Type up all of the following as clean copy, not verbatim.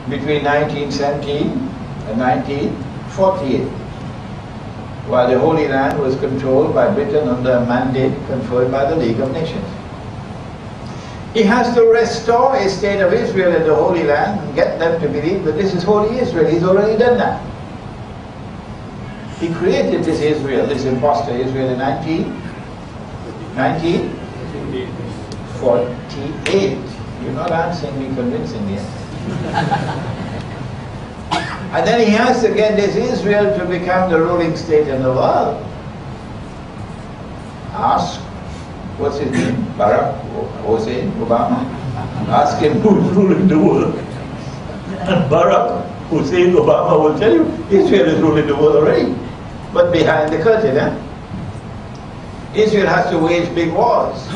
Between 1917 and 1948, while the Holy Land was controlled by Britain under a mandate conferred by the League of Nations. He has to restore a state of Israel in the Holy Land and get them to believe that this is Holy Israel. He's already done that. He created this Israel, this imposter Israel in 1948. You're not answering me convincingly. And then he has to get this Israel to become the ruling state in the world. Ask, what's his name? Barack Hussein Obama? Ask him who's ruling the world. And Barack Hussein Obama will tell you, Israel is ruling the world already. But behind the curtain, Israel has to wage big wars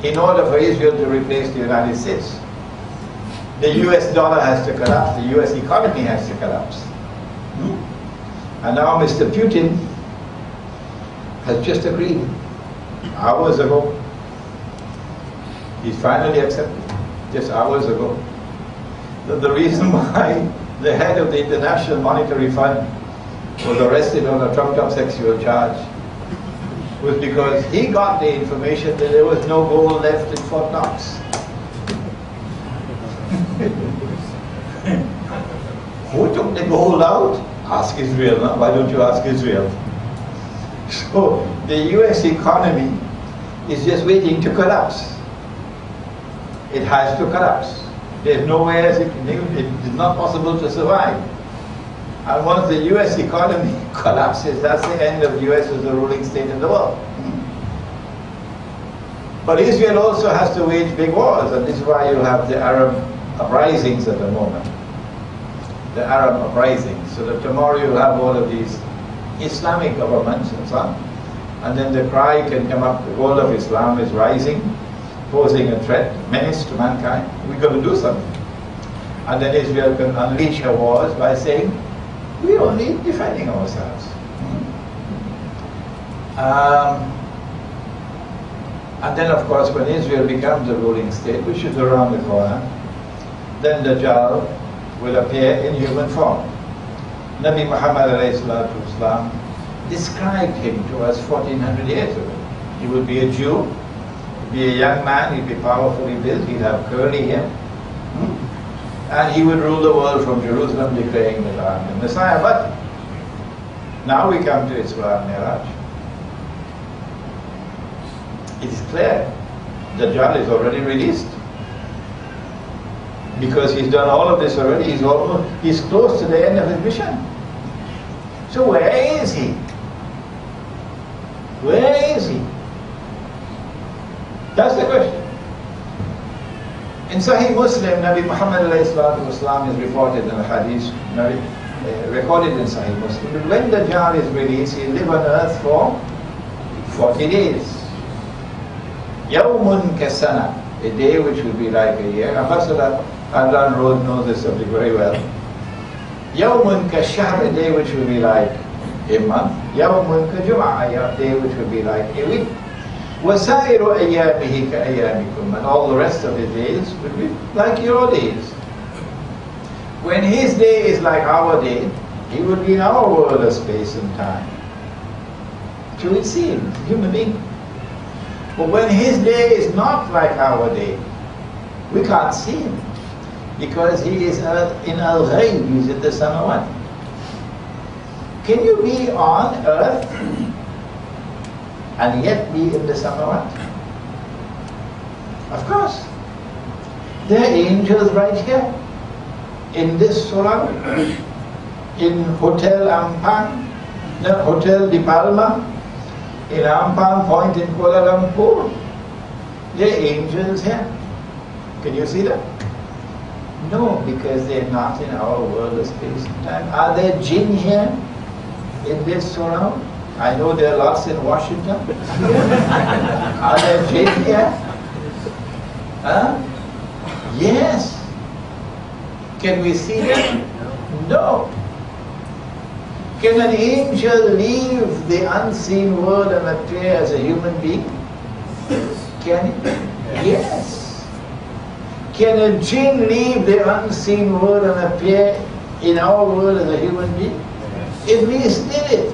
in order for Israel to replace the United States. The US dollar has to collapse, the US economy has to collapse. And now Mr. Putin has just agreed, hours ago. He's finally accepted, just hours ago, that the reason why the head of the International Monetary Fund was arrested on a trumped-up sexual charge was because he got the information that there was no gold left in Fort Knox. Who took the gold out? Ask Israel, no? Why don't you ask Israel? So the US economy is just waiting to collapse. It has to collapse. There's nowhere else it is not possible to survive. And once the US economy collapses, that's the end of the US as the ruling state in the world. But Israel also has to wage big wars, and this is why you have the Arab uprisings at the moment. The Arab uprisings, so that tomorrow you'll have all of these Islamic governments and so on. And then the cry can come up, the world of Islam is rising, posing a threat, menace to mankind. We've got to do something. And then Israel can unleash her wars by saying, we're only defending ourselves. And then of course when Israel becomes a ruling state, which is around the corner, then Dajjal will appear in human form. Nabi Muhammad ﷺ described him to us 1400 years ago. He would be a Jew, be a young man, he'd be powerfully built, he'd have curly hair, and he would rule the world from Jerusalem, declaring that I am the Messiah. But now we come to Isra Miraj. It is clear Dajjal is already released, because he's done all of this already. He's close to the end of his mission. So where is he? Where is he? That's the question. In Sahih Muslim, Nabi Muhammad ﷺ is reported in a hadith, recorded in Sahih Muslim, that when Dajjal is released, he'll live on earth for 40 days. Yawmun kasana, a day which will be like a year. Ambassador Adlan Road knows this subject very well. Yawmun kashahr, a day which will be like a month. Yawmun kajum'ah, a day which will be like a week. وَسَائِرُ أَيَّامِهِ كَأَيَّامِكُمْ, and all the rest of his days will be like your days. When his day is like our day, he will be in our world of space and time. So it seems, human being. But when his day is not like our day, we can't see him, because he is in al-ghayb, he's in the samawat. Can you be on earth and yet be in the samawat? Of course. There are angels right here, in this surah, in Hotel Ampang, the Hotel Di Palma, in Ampang Point in Kuala Lumpur. There are angels here. Can you see them? No, because they're not in our world of space and time. Are there jinn here in this surah? I know there are lots in Washington. Are there jinn here? Huh? Yes. Can we see them? No. Can an angel leave the unseen world and appear as a human being? Can it? Yes. Can a jinn leave the unseen world and appear in our world as a human being? If we still it.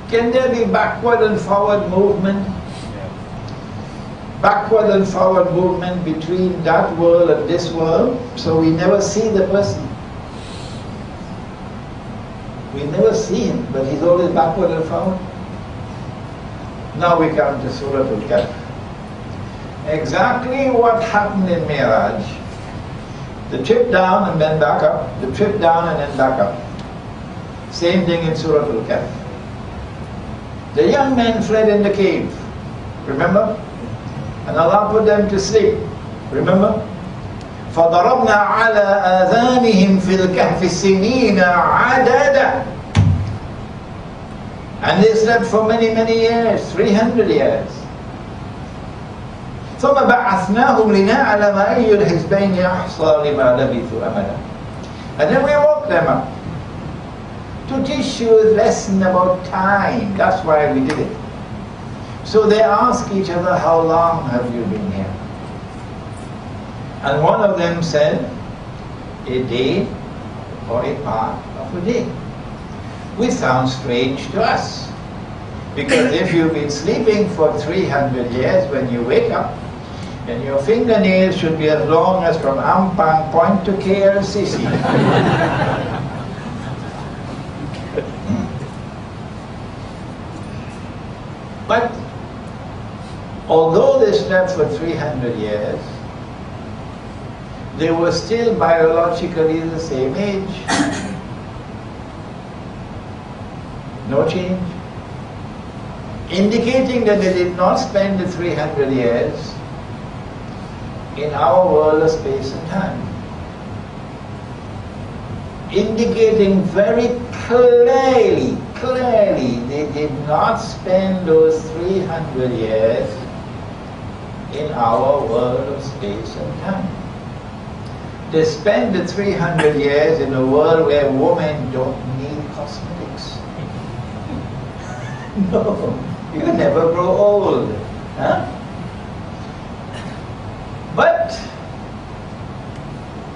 Can there be backward and forward movement? Backward and forward movement between that world and this world, so we never see the person. We never see him, but he's always backward and forward. Now we come to Surah Al-Kahf. Exactly what happened in Miraj. The trip down and then back up, the trip down and then back up. Same thing in Surah Al-Kahf. The young men fled in the cave, remember? And Allah put them to sleep, remember? فَضَرَبْنَا عَلَىٰ آذَانِهِمْ فِي الْكَهْفِ سِنِينَ عَدَدًا. And they slept for many, many years, 300 years. ثُمَّ بَعَثْنَاهُمْ لِنَعْلَمَ أَيُّ الْحِزْبَيْنِ أَحْصَىٰ لِمَا لَبِثُوا أَمَدًا. And then we woke them up to teach you a lesson about time. That's why we did it. So they ask each other, how long have you been here? And one of them said, a day or a part of a day. Which sounds strange to us. Because if you've been sleeping for 300 years, when you wake up, then your fingernails should be as long as from Ampang Point to KLCC. But although they slept for 300 years, they were still biologically the same age. No change. Indicating that they did not spend the 300 years in our world of space and time. Indicating very clearly, they did not spend those 300 years in our world of space and time. They spend the 300 years in a world where women don't need cosmetics. No, you never grow old. Huh? But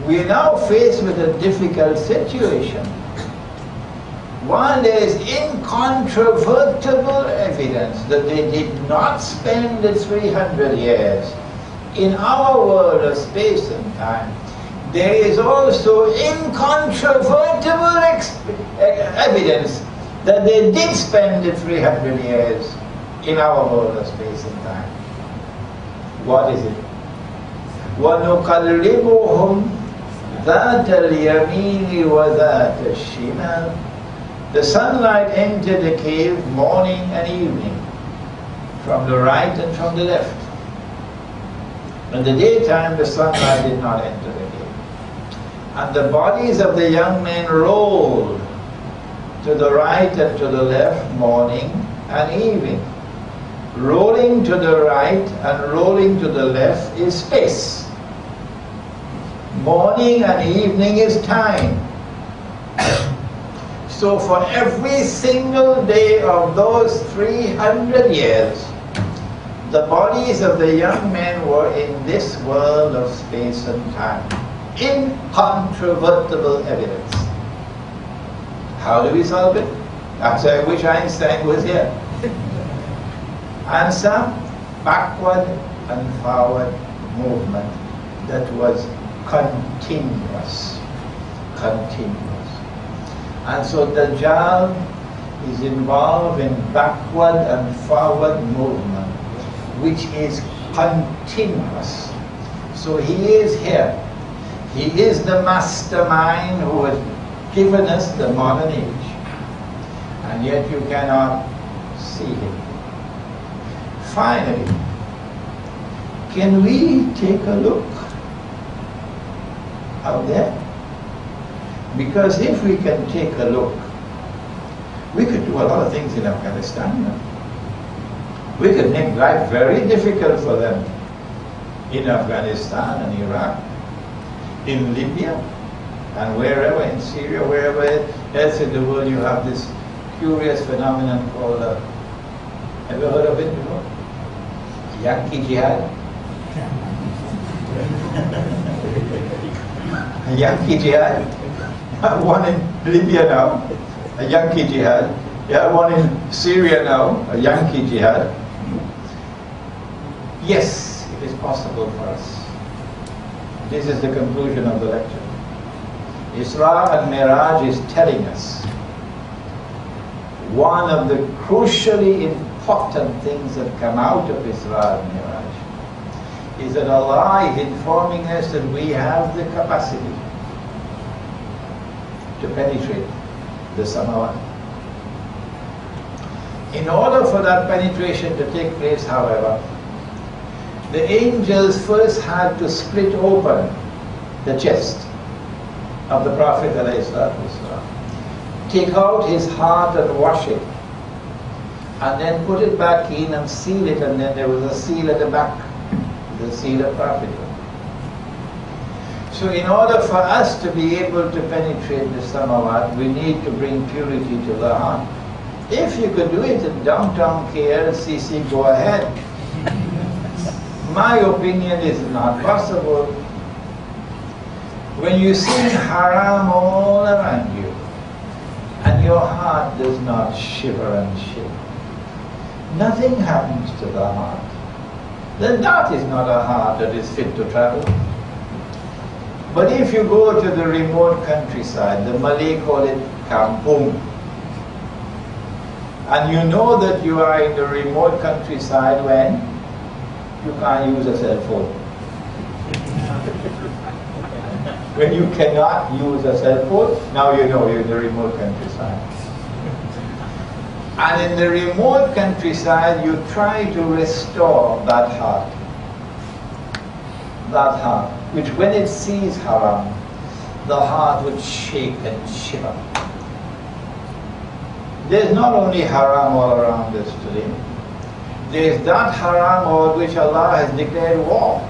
we are now faced with a difficult situation. While there is incontrovertible evidence that they did not spend the 300 years in our world of space and time, there is also incontrovertible evidence that they did spend the 300 years in our world of space and time. What is it? وَنُقَلِّبُهُمْ ذَاتَ الْيَمِينِ وَذَاتَ الشِّمَالِ. The sunlight entered the cave morning and evening, from the right and from the left. In the daytime, the sunlight did not enter the cave. And the bodies of the young men rolled to the right and to the left morning and evening. Rolling to the right and rolling to the left is space. Morning and evening is time. So for every single day of those 300 years, the bodies of the young men were in this world of space and time. Incontrovertible evidence. How do we solve it? That's why I wish Einstein was here. Answer, backward and forward movement that was continuous. Continuous. And so Dajjal is involved in backward and forward movement, which is continuous. So he is here. He is the mastermind who has given us the modern age. And yet you cannot see him. Finally, can we take a look out there? Because if we can take a look, we could do a lot of things in Afghanistan. We could make life very difficult for them in Afghanistan and Iraq, in Libya, and wherever, in Syria, wherever else in the world you have this curious phenomenon called, have you heard of it before? Yankee Jihad? A Yankee jihad. One in Libya now, a Yankee jihad. Yeah, one in Syria now, a Yankee jihad. Yes, it is possible for us. This is the conclusion of the lecture. Isra Miraj is telling us one of the crucially important things that come out of Isra Miraj is that Allah is informing us that we have the capacity to penetrate the samawat. In order for that penetration to take place, however, the angels first had to split open the chest of the Prophet ﷺ, take out his heart and wash it, and then put it back in and seal it, and then there was a seal at the back, the seal of prophethood. So in order for us to be able to penetrate the samawat, we need to bring purity to the heart. If you could do it in downtown KLCC, go ahead. My opinion is not possible. When you see haram all around you, and your heart does not shiver and shake, nothing happens to the heart. Then that is not a heart that is fit to travel. But if you go to the remote countryside, the Malay call it kampung, and you know that you are in the remote countryside when you can't use a cell phone. When you cannot use a cell phone, now you know you're in the remote countryside. And in the remote countryside, you try to restore that heart, which when it sees haram, the heart would shake and shiver. There's not only haram all around us today. There's that haram over which Allah has declared war.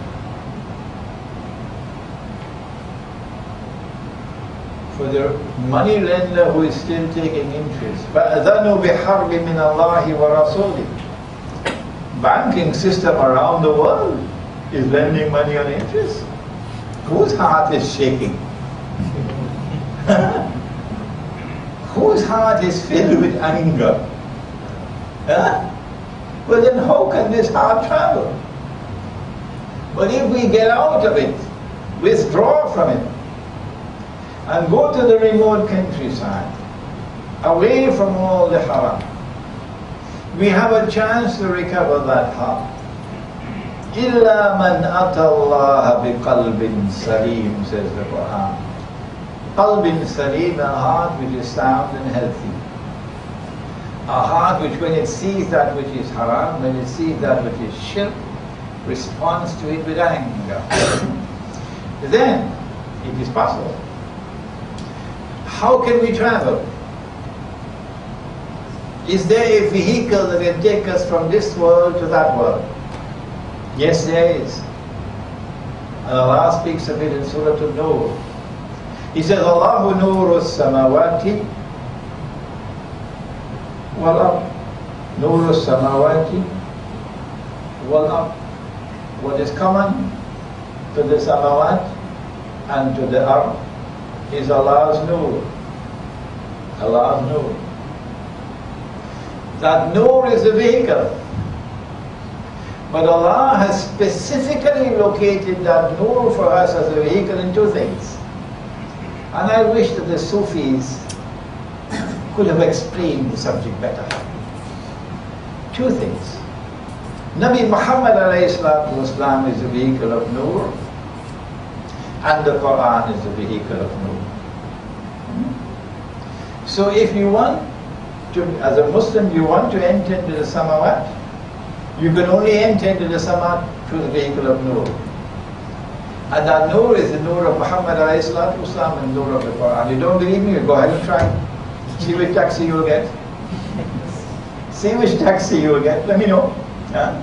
For the money lender who is still taking interest. فَأَذَنُوا بِحَرْبٍ مِّنَ اللَّهِ وَرَسُولِهِ. Banking system around the world is lending money on interest. Whose heart is shaking? Whose heart is filled with anger? Well then how can this heart travel? But if we get out of it, withdraw from it, and go to the remote countryside, away from all the haram, we have a chance to recover that heart. إِلَّا مَنْ أَتَى اللَّهَ بِقَلْبٍ سَلِيمٍ, says the Quran. Qalbin salim, a heart which is sound and healthy. A heart which when it sees that which is haram, when it sees that which is shirk, responds to it with anger. Then it is possible. How can we travel? Is there a vehicle that can take us from this world to that world? Yes, there is. And Allah speaks of it in Surah An-Nur. He says, Allahu nuru samawati wal ard. Nuru samawati wal ard. What is common to the samawat and to the ard is Allah's nur. Allah's nur. That nur is the vehicle. But Allah has specifically located that nur for us as a vehicle in two things. And I wish that the Sufis could have explained the subject better. Two things. Nabi Muhammad ﷺ is the vehicle of nur, and the Quran is the vehicle of nur. So if you want to, as a Muslim, you want to enter into the samawat, you can only enter into the samawat through the vehicle of nur. And that nur is the nur of Muhammad ﷺ and nur of the Quran. You don't believe me? Go ahead and try. See which taxi you'll get. See which taxi you'll get. Let me know. Yeah?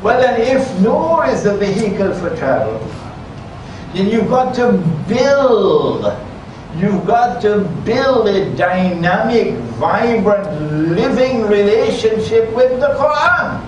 Well then, if nur is the vehicle for travel, then you've got to build a dynamic, vibrant, living relationship with the Quran.